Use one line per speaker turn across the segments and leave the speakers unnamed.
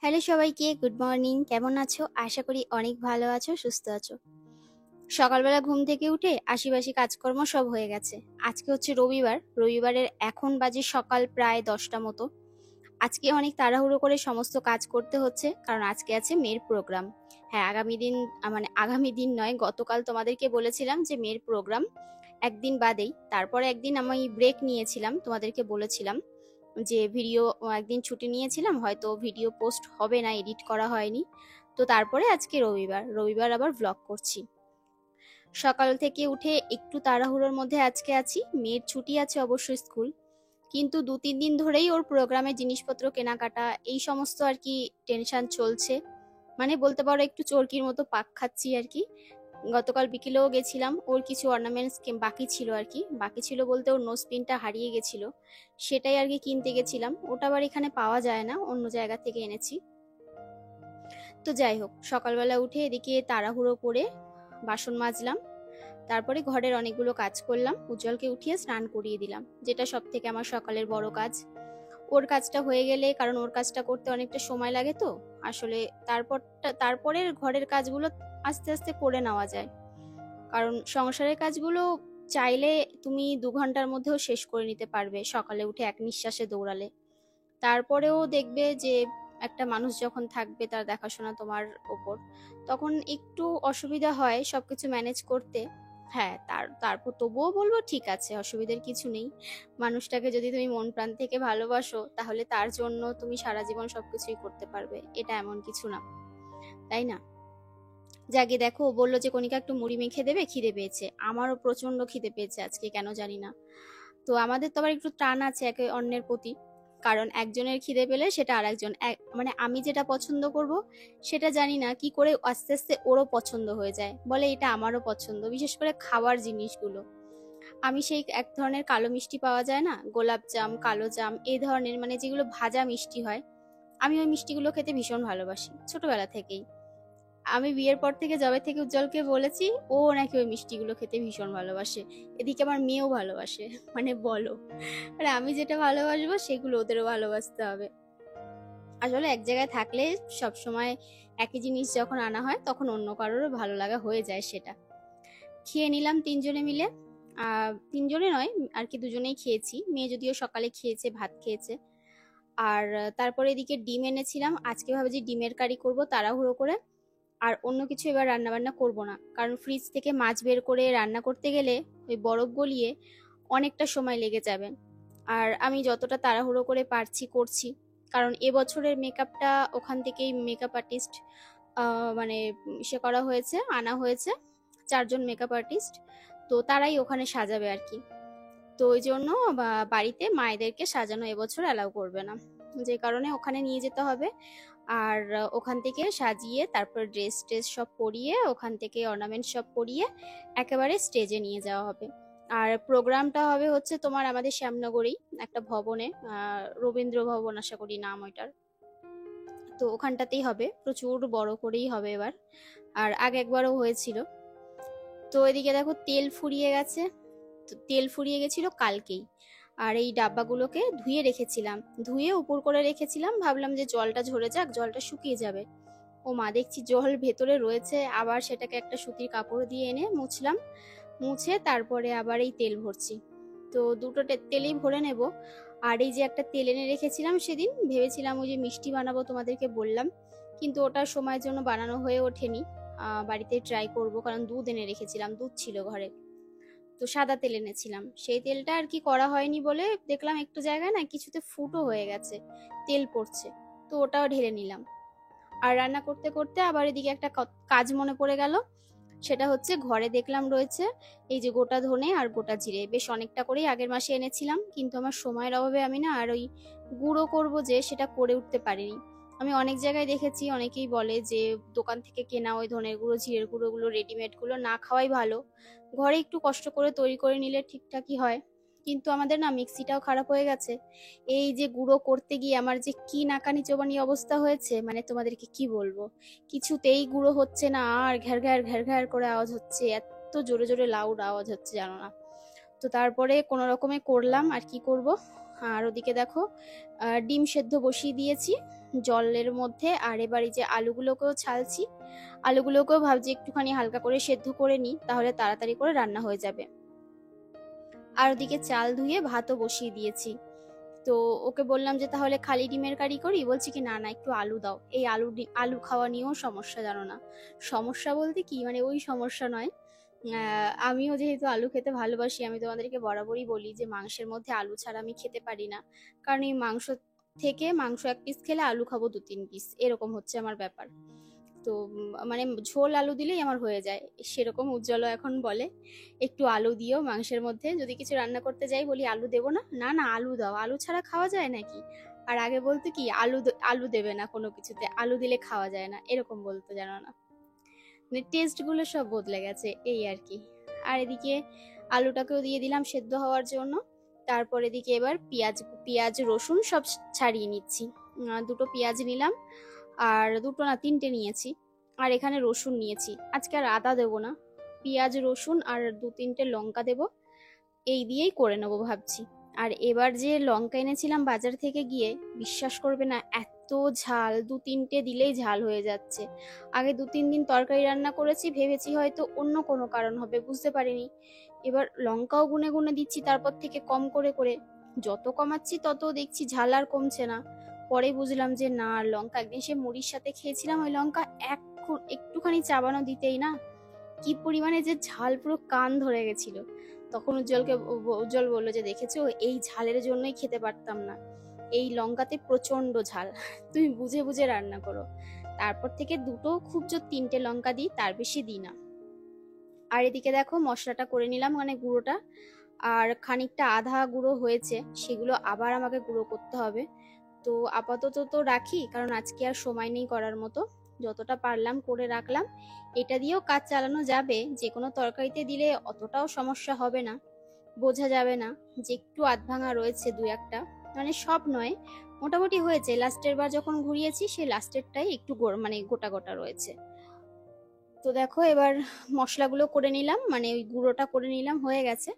Hello সবাইকে, good morning. কেমন আছো? আশা করি অনেক ভালো আছো, সুস্থ আছো। সকালবেলা ঘুম থেকে উঠে আশিবাসি কাজকর্ম সব হয়ে গেছে। আজকে হচ্ছে রবিবার। রবিবারের এখন বাজে সকাল প্রায় 10টা মতো। আজকে অনেক তাড়াহুড়ো করে সমস্ত কাজ করতে হচ্ছে, কারণ আজকে আছে মেয়ের প্রোগ্রাম। হ্যাঁ, আগামী দিন মানে আগামী দিন নয়, গতকাল তোমাদেরকে বলেছিলাম যে মেয়ের প্রোগ্রাম একদিন বাদেই। তারপরে একদিন আমি ব্রেক নিয়েছিলাম, তোমাদেরকে বলেছিলাম যে ভিডিও একদিন ছুটি নিয়েছিলাম, হয়তো ভিডিও পোস্ট হবে না, এডিট করা হয়নি। তো তারপরে আজকে রবিবার, রবিবার আবার ব্লগ করছি। সকাল থেকে উঠে একটু তাড়াহুড়োর মধ্যে আজকে আছি। মেয়ের ছুটি আছে অবশ্য স্কুল, কিন্তু 2-3 দিন ধরেই ওর প্রোগ্রামের জিনিসপত্র কেনাকাটা এই সমস্ত আর কি টেনশন চলছে। মানে বলতে পারো একটু চরকির মতো পাক খাচ্ছি আর কি। গতকাল বিকেলেও গেছিলাম, ওর কিছু অর্নামেন্টস বাকি ছিল আর কি। বাকি ছিল বলতে ওর নোজপিনটা হারিয়ে গেছিল, সেটাই আর কি কিনতে গেছিলাম। ওটা আবার এখানে পাওয়া যায় না, অন্য জায়গা থেকে এনেছি। তো যাই হোক, সকালবেলা উঠে এদিকে তাড়াহুড়ো করে বাসন মাজলাম। তারপরে ঘরের অনেকগুলো কাজ করলাম। উজ্জ্বলকে উঠিয়ে স্নান করিয়ে দিলাম, যেটা সব থেকে আমার সকালের বড় কাজ। ওর কাজটা হয়ে গেলে, কারণ ওর কাজটা করতে অনেকটা সময় লাগে, তো আসলে তারপরের ঘরের কাজগুলো আস্তে আস্তে করে নেওয়া যায়। কারণ সংসারের কাজগুলো চাইলে তুমি 2 ঘন্টার মধ্যেও শেষ করে নিতে পারবে সকালে উঠে এক নিঃশ্বাসে দৌড়ালে। তারপরেও দেখবে যে একটা মানুষ যখন থাকবে তার দেখাশোনা তোমার ওপর, তখন একটু অসুবিধা হয় সবকিছু ম্যানেজ করতে। হ্যাঁ, তারপর তবুও বলবো ঠিক আছে, অসুবিধার কিছু নেই। মানুষটাকে যদি তুমি মন প্রাণ থেকে ভালোবাসো, তাহলে তার জন্য তুমি সারা জীবন সবকিছুই করতে পারবে, এটা এমন কিছু না, তাই না? জাগে দেখো, ও বললো যে কণিকা একটু মুড়ি মেখে দেবে, খিদে পেয়েছে। আমারও প্রচন্ড খিদে পেয়েছে আজকে, কেন জানি না। তো আমাদের তো আবার একটু টান আছে একে অন্যের প্রতি। কারণ একজনের খিদে পেলে সেটা আরেকজন মানে আমি যেটা পছন্দ করব, সেটা জানি না কি করে আস্তে আস্তে ওরও পছন্দ হয়ে যায়, বলে এটা আমারও পছন্দ, বিশেষ করে খাওয়ার জিনিসগুলো। আমি সেই এক ধরনের কালো মিষ্টি পাওয়া যায় না, গোলাপ জাম, কালো জাম, এই ধরনের মানে যেগুলো ভাজা মিষ্টি হয়, আমি ওই মিষ্টিগুলো খেতে ভীষণ ভালোবাসি ছোটবেলা থেকেই। আমি বিয়ের পর থেকে, যবে থেকে উজ্জ্বলকে বলেছি, ও নাকি ওই মিষ্টিগুলো খেতে ভীষণ ভালোবাসে। এদিকে আমার মেয়েও ভালোবাসে। মানে বলো, মানে আমি যেটা ভালোবাসবো সেগুলো ওদেরও ভালোবাসতে হবে। আসলে এক জায়গায় থাকলে সব সময় একই জিনিস যখন আনা হয়, তখন অন্য কারোরও ভালো লাগা হয়ে যায় সেটা। খেয়ে নিলাম তিনজনে মিলে। তিনজনে নয় আর কি, দুজনেই খেয়েছি। মেয়ে যদিও সকালে খেয়েছে, ভাত খেয়েছে। আর তারপরে এদিকে ডিম এনেছিলাম, আজকে ভাবছি ডিমের কারি করব তাড়াহুড়ো করে। আর অন্য কিছু এবার রান্না বান্না করব না, কারণ ফ্রিজ থেকে মাছ বের করে রান্না করতে গেলে ওই বরফ গলিয়ে অনেকটা সময় লেগে যাবে। আর আমি যতটা তাড়াহুড়ো করে পারছি করছি, কারণ এবছরের মেকআপটা ওখান থেকেই মেকআপ আর্টিস্ট মানে সে করা হয়েছে, আনা হয়েছে 4জন মেকআপ আর্টিস্ট। তো তারাই ওখানে সাজাবে আর কি। তো ওই জন্য বাড়িতে মায়েদেরকে সাজানো এবছর অ্যালাউ করবে না, যে কারণে ওখানে নিয়ে যেতে হবে। আর ওখান থেকে সাজিয়ে তারপর ড্রেস ট্রেস সব পরিয়ে, ওখান থেকে অর্নামেন্ট সব পরিয়ে একেবারে স্টেজে নিয়ে যাওয়া হবে। আর প্রোগ্রামটা হবে হচ্ছে তোমার আমাদের শ্যামনগরেই একটা ভবনে, রবীন্দ্র ভবন আশা করি নাম ওইটার। তো ওখানটাতেই হবে, প্রচুর বড় করেই হবে এবার। আর আগে একবারও হয়েছিল। তো এদিকে দেখো তেল ফুরিয়ে গেছে। তো তেল ফুরিয়ে গেছিল কালকেই। আর এই ডাব্বাগুলোকে ধুয়ে রেখেছিলাম, ধুয়ে উপর করে রেখেছিলাম, ভাবলাম যে জলটা ঝরে যাক, জলটা শুকিয়ে যাবে। ও মা, দেখছি জল ভেতরে রয়েছে, আবার সেটাকে একটা সুতির কাপড় দিয়ে এনে মুছলাম। মুছে তারপরে আবার এই তেল ভরছি। তো দুটো তেলেই ভরে নেব। আর এই যে একটা তেল এনে রেখেছিলাম সেদিন, ভেবেছিলাম ওই যে মিষ্টি বানাবো, তোমাদেরকে বললাম, কিন্তু ওটা সময়ের জন্য বানানো হয়ে ওঠেনি। বাড়িতে ট্রাই করব, কারণ দুধ এনে রেখেছিলাম, দুধ ছিল ঘরে। তো সাদা তেল এনেছিলাম, সেই তেলটা আর কি করা হয়নি বলে দেখলাম একটু জায়গায় না কিছুতে ফুটো হয়ে গেছে, তেল পড়ছে। তো ওটাও ঢেলে নিলাম। আর রান্না করতে করতে আবার এদিকে একটা কাজ মনে পড়ে গেল। সেটা হচ্ছে ঘরে দেখলাম রয়েছে এই যে গোটা ধনে আর গোটা জিরে, বেশ অনেকটা করেই আগের মাসে এনেছিলাম, কিন্তু আমার সময়ের অভাবে আমি না আর ওই গুঁড়ো করব যে সেটা করে উঠতে পারিনি। আমি অনেক জায়গায় দেখেছি, অনেকেই বলে যে দোকান থেকে কেনা ওই ধনের গুঁড়ো জিরের গুঁড়োগুলো রেডিমেড গুলো না খাওয়াই ভালো, ঘরে একটু কষ্ট করে তৈরি করে নিলে ঠিকঠাকই হয়। কিন্তু আমাদের না মিক্সিটাও খারাপ হয়ে গেছে। এই যে গুঁড়ো করতে গিয়ে আমার যে কি নাকানি চোবানি অবস্থা হয়েছে, মানে তোমাদেরকে কি বলবো। কিছুতেই গুঁড়ো হচ্ছে না, আর ঘ্যার ঘ্যার ঘ্যার ঘ্যার করে আওয়াজ হচ্ছে, এত জোরে জোরে লাউড আওয়াজ হচ্ছে জানো না। তো তারপরে কোনো রকমে করলাম, আর কি করব। আর ওদিকে দেখো ডিম সেদ্ধ বসিয়ে দিয়েছি। জলের মধ্যে। আর এবার এই যে আলুগুলোকেও ছালছি, আলুগুলোকেও ভাবছি একটুখানি হালকা করে সেদ্ধ করে নিই, তাহলে তাড়াতাড়ি করে রান্না হয়ে যাবে। আর ওদিকে চাল ধুয়ে ভাতও বসিয়ে দিয়েছি। তো ওকে বললাম যে তাহলে খালি ডিমের কারি করি, বলছি কি না না একটু আলু দাও। এই আলু খাওয়া নিয়েও সমস্যা, জানো না। সমস্যা বলতে কি, মানে ওই সমস্যা নয়, আমিও যেহেতু আলু খেতে ভালোবাসি, আমি তোমাদেরকে বরাবরই বলি যে মাংসের মধ্যে আলু ছাড়া আমি খেতে পারি না। কারণ এই মাংস 1 পিস খেলে আলু খাবো 2-3 পিস, এরকম হচ্ছে আমার ব্যাপার। তো মানে ঝোল আলু দিলেই আমার হয়ে যায়, সেরকম উজ্জ্বল এখন বলে একটু আলু দিও মাংসের মধ্যে। যদি কিছু রান্না করতে যাই বলি আলু দেবো না, না না আলু দাও, আলু ছাড়া খাওয়া যায় নাকি। আর আগে বলতো কি আলু দেবে না কোনো কিছুতে, আলু দিলে খাওয়া যায় না, এরকম বলতো, জানো না। মানে টেস্ট গুলো সব বদলে গেছে এই আর কি। আর এদিকে আলুটাকেও দিয়ে দিলাম সেদ্ধ হওয়ার জন্য। তারপর এদিকে এবার পেঁয়াজ রসুন সব ছাড়িয়ে নিচ্ছি। 2টো পেঁয়াজ নিলাম, আর 2টো না 3টে নিয়েছি। আর এখানে রসুন নিয়েছি, আজকে আর আদা দেবো না, পেঁয়াজ রসুন আর 2-3টে লঙ্কা দেবো, এই দিয়েই করে নেবো ভাবছি। আর এবার যে লঙ্কা এনেছিলাম বাজার থেকে গিয়ে, বিশ্বাস করবে না এত ঝাল, 2-3টে দিলেই ঝাল হয়ে যাচ্ছে। আগে 2-3 দিন তরকারি রান্না করেছি, ভেবেছি হয়তো অন্য কোনো কারণ হবে, বুঝতে পারিনি। এবার লঙ্কাও গুনে গুনে দিচ্ছি, তারপর থেকে কম করে করে, যত কমাচ্ছি তত দেখছি ঝাল আর কমছে না। পরে বুঝলাম যে না, লঙ্কা একদিন সে মুড়ির সাথে খেয়েছিলাম, ওই লঙ্কা একটুখানি চাবানো দিতেই না কি পরিমাণে যে ঝাল, পুরো কান ধরে গেছিল। তখন উজ্জ্বল বললো যে দেখেছো, এই ঝালের জন্যই খেতে পারতাম না, এই লঙ্কাতে প্রচন্ড ঝাল, তুমি বুঝে বুঝে রান্না করো। তারপর থেকে 2টো, খুব জোর 3টে লঙ্কা দিই, তার বেশি দিই না। আর এদিকে দেখো মশলাটা করে নিলাম, মানে গুঁড়োটা। আর খানিকটা আধা গুঁড়ো হয়েছে, সেগুলো আবার আমাকে গুঁড়ো করতে হবে। তো আপাতত তো রাখি, কারণ আজকে আর সময় নেই করার মতো। যতটা পারলাম করে রাখলাম, এটা দিয়েও কাজ চালানো যাবে, যে কোনো তরকারিতে দিলে অতটাও সমস্যা হবে না, বোঝা যাবে না যে একটু আধভাঙা রয়েছে 2-1টা, মানে সব নয়, মোটামুটি হয়েছে। লাস্টের বার যখন ঘুরিয়েছি সেই লাস্টেরটাই একটু মানে গোটা গোটা রয়েছে। তো দেখো এবার মশলাগুলো করে নিলাম, মানে ওই গুঁড়োটা করে নিলাম, হয়ে গেছে।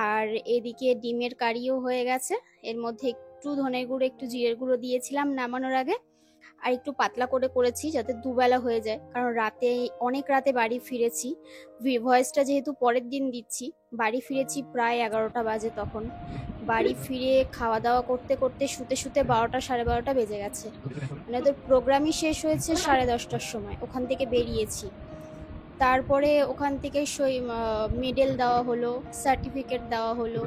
আর এদিকে ডিমের কারিও হয়ে গেছে, এর মধ্যে একটু ধনের গুঁড়ো একটু জিরের গুঁড়ো দিয়েছিলাম নামানোর আগে। আর একটু পাতলা করে করেছি যাতে দুবেলা হয়ে যায়, কারণ অনেক রাতে বাড়ি ফিরেছি। ভয়েসটা যেহেতু পরের দিন দিচ্ছি, বাড়ি ফিরেছি প্রায় 11টা বাজে তখন। বাড়ি ফিরে খাওয়া দাওয়া করতে করতে শুতে শুতে 12টা 12:30 বেজে গেছে। মানে ওদের প্রোগ্রামই শেষ হয়েছে 10:30টার সময়, ওখান থেকে বেরিয়েছি। তারপরে ওখান থেকে মেডেল দেওয়া হলো, সার্টিফিকেট দেওয়া হলো,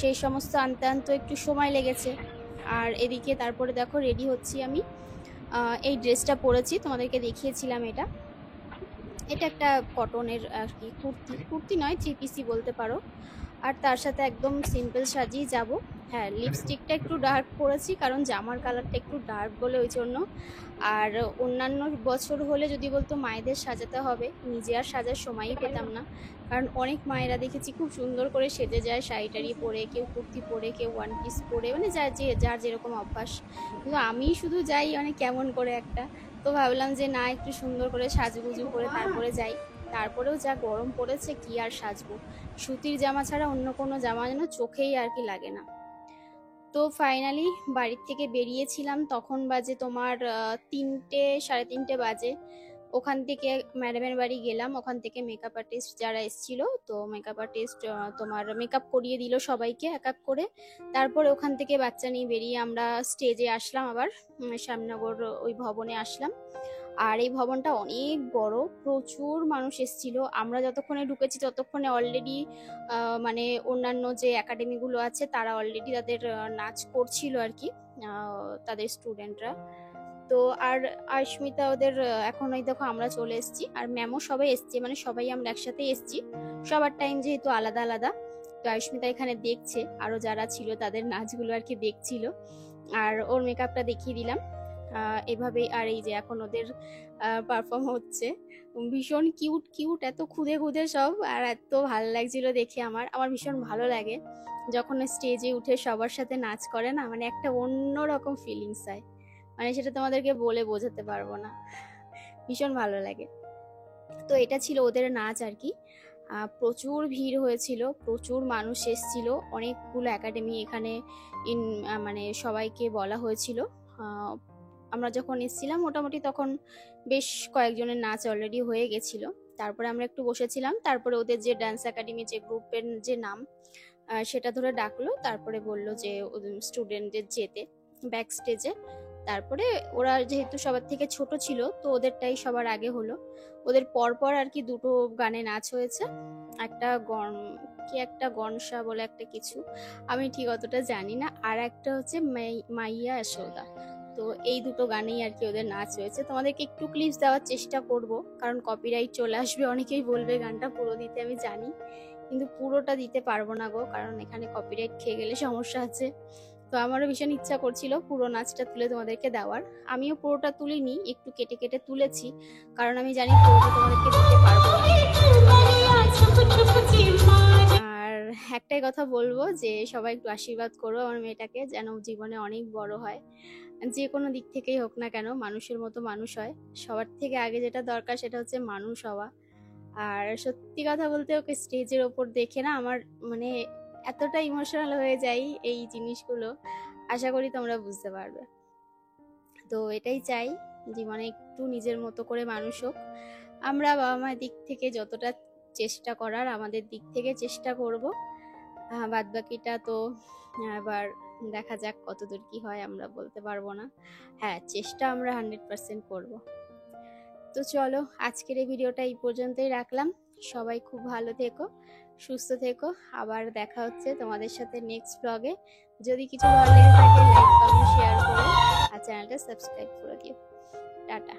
সেই সমস্ত আনতে আনতে একটু সময় লেগেছে। আর এদিকে তারপরে দেখো রেডি হচ্ছি আমি। এই ড্রেসটা পরেছি, তোমাদেরকে দেখিয়েছিলাম। এটা একটা কটনের আর কি কুর্তি নয়, 3 পিসই বলতে পারো। আর তার সাথে একদম সিম্পল সাজিয়ে যাব। হ্যাঁ, লিপস্টিকটা একটু ডার্ক করেছি, কারণ জামার কালারটা একটু ডার্ক বলে, ওই জন্য। আর অন্যান্য বছর হলে যদি বলতো মায়েদের সাজাতে হবে, নিজে আর সাজার সময়ই পেতাম না। কারণ অনেক মায়েরা দেখেছি খুব সুন্দর করে সেজে যায়, শাড়ি টাড়ি পরে, কেউ কুর্তি পরে, কেউ 1 পিস পরে, মানে যার যেরকম অভ্যাস। কিন্তু আমি শুধু যাই মানে কেমন করে একটা। তো ভাবলাম যে না, একটু সুন্দর করে সাজুগুজু করে তারপরে যাই। তারপরেও যা গরম পড়েছে, কি আর সাজবো, সুতির জামা ছাড়া অন্য কোনো জামা যেন চোখেই আর কি লাগে না। তো ফাইনালি বাড়ির থেকে বেরিয়েছিলাম, তখন বাজে তোমার 3টে 3:30 বাজে। ওখান থেকে ম্যাডামের বাড়ি গেলাম, ওখান থেকে মেকআপ আর্টিস্ট যারা এসেছিল, তো মেকআপ আর্টিস্ট তোমার মেকআপ করিয়ে দিল সবাইকে এক এক করে। তারপরে ওখান থেকে বাচ্চা নিয়ে বেরিয়ে আমরা স্টেজে আসলাম, আবার শ্যামনগর ওই ভবনে আসলাম। আর এই ভবনটা অনেক বড়, প্রচুর মানুষ এসেছিল। আমরা যতক্ষণে ঢুকেছি ততক্ষণে অলরেডি মানে অন্যান্য যে একাডেমিগুলো আছে তারা অলরেডি তাদের নাচ করছিল আর কি, তাদের স্টুডেন্টরা। তো আর আয়স্মিতা ওদের এখন ওই দেখো আমরা চলে এসেছি, আর ম্যামও সবাই এসছে, মানে সবাই আমরা একসাথে এসেছি, সবার টাইম যেহেতু আলাদা আলাদা। তো আয়স্মিতা এখানে দেখছে, আরো যারা ছিল তাদের নাচগুলো আর কি দেখছিল, আর ওর মেকআপটা দেখিয়ে দিলাম এভাবেই। আর এই যে এখন ওদের পারফর্ম হচ্ছে, ভীষণ কিউট কিউট, এত খুদে খুদে সব, আর এত ভালো লাগছিল দেখে। আমার ভীষণ ভালো লাগে যখন স্টেজে উঠে সবার সাথে নাচ করে না, মানে একটা অন্যরকম ফিলিংস হয়, মানে সেটা তোমাদেরকে বলে বোঝাতে পারবো না, ভীষণ ভালো লাগে। তো এটা ছিল ওদের নাচ আর কি। প্রচুর ভিড় হয়েছিল, প্রচুর মানুষ এসেছিল, অনেকগুলো একাডেমি এখানে মানে সবাইকে বলা হয়েছিল। আমরা যখন এসেছিলাম মোটামুটি তখন বেশ কয়েকজনের নাচ অলরেডি হয়ে গেছিলো। তারপরে আমরা একটু বসেছিলাম, তারপরে ওদের যে ডান্স একাডেমি যে গ্রুপের যে নাম সেটা ধরে ডাকলো, তারপরে বলল যে স্টুডেন্টদের যেতে ব্যাক স্টেজে। তারপরে ওরা যেহেতু সবার থেকে ছোট ছিল তো ওদেরটাই সবার আগে হলো। ওদের পরপর আর কি দুটো গানে নাচ হয়েছে, একটা কি একটা গনসা বলে একটা কিছু, আমি ঠিক অতটা জানি না, আর একটা হচ্ছে মাইয়া যশোদা। তো এই দুটো গানেই আর কি ওদের নাচ হয়েছে। তোমাদেরকে একটু ক্লিপস দেওয়ার চেষ্টা করব, কারণ কপিরাইট চলে আসবে, অনেকেই বলবে গানটা পুরো দিতে, আমি জানি, কিন্তু পুরোটা দিতে পারবো না গো, কারণ এখানে কপিরাইট খেয়ে গেলে সমস্যা আছে। তো আমারও ভীষণ ইচ্ছা করছিল পুরো নাচটা তুলে তোমাদেরকে দেওয়ার, আমিও পুরোটা তুলিনি, একটু কেটে কেটে তুলেছি, কারণ আমি জানি পুরোটা তোমাদেরকে দিতে পারবো না। আর একটাই কথা বলবো যে সবাই একটু আশীর্বাদ করো আমার মেয়েটাকে, যেন জীবনে অনেক বড় হয়, যে কোনো দিক থেকেই হোক না কেন মানুষের মতো মানুষ হয়। সবার থেকে আগে যেটা দরকার সেটা হচ্ছে মানুষ হওয়া। আর সত্যি কথা বলতে ওকে স্টেজের ওপর দেখে না আমার মানে এতটা ইমোশনাল হয়ে যাই এই জিনিসগুলো, আশা করি তোমরা বুঝতে পারবে। তো এটাই চাই, জীবনে একটু নিজের মতো করে মানুষ হোক। আমরা বাবা মায়ের দিক থেকে যতটা চেষ্টা করার আমাদের দিক থেকে চেষ্টা করব, বাদ বাকিটা তো আবার দেখা যাক কতদূর কি হয়, আমরা বলতে পারবো না। হ্যাঁ, চেষ্টা আমরা 100% করব। তো চলো আজকের এই ভিডিওটা এই পর্যন্তই রাখলাম। সবাই খুব ভালো থেকো, সুস্থ থেকো, আবার দেখা হচ্ছে তোমাদের সাথে নেক্সট ব্লগে। যদি কিছু ভালো লেগে থাকে লাইক কমেন্ট শেয়ার করো আর চ্যানেলটা সাবস্ক্রাইব করে দিও। টাটা।